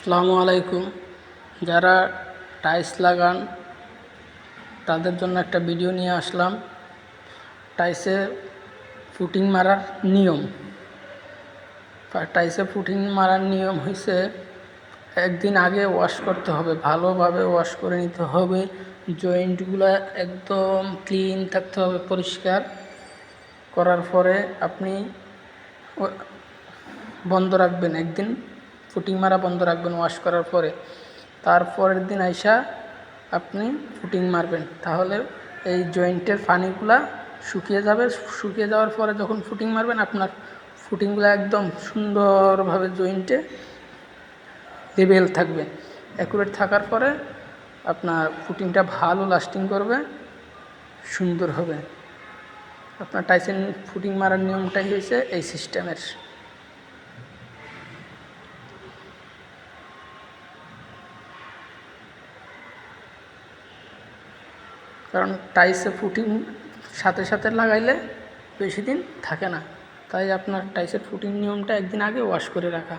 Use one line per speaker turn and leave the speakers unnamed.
আসসালামু আলাইকুম। যারা টাইলস লাগান তাদের জন্য একটা ভিডিও নিয়ে আসলাম। টাইলসে ফুটিং মারার নিয়ম। টাইলসে ফুটিং মারার নিয়ম হয়েছে, একদিন আগে ওয়াশ করতে হবে, ভালোভাবে ওয়াশ করে নিতে হবে। জয়েন্টগুলো একদম ক্লিন থাকতে হবে, পরিষ্কার করার পরে আপনি বন্ধ রাখবেন, একদিন ফুটিং মারা বন্ধ রাখবেন ওয়াশ করার পরে। তারপরের দিন আইসা আপনি ফুটিং মারবেন, তাহলে এই জয়েন্টের পানিগুলা শুকিয়ে যাবে। শুকিয়ে যাওয়ার পরে যখন ফুটিং মারবেন, আপনার ফুটিংগুলো একদম সুন্দরভাবে জয়েন্টে লেভেল থাকবে। অ্যাকুরেট থাকার পরে আপনার ফুটিংটা ভালো লাস্টিং করবে, সুন্দর হবে। আপনার টাইলসের ফুটিং মারার নিয়মটাই হয়েছে এই সিস্টেমের। কারণ টাইলসে ফুটিং সাথে সাথে লাগাইলে বেশি দিন থাকে না, তাই আপনার টাইলসের ফুটিং নিয়মটা একদিন আগে ওয়াশ করে রাখা।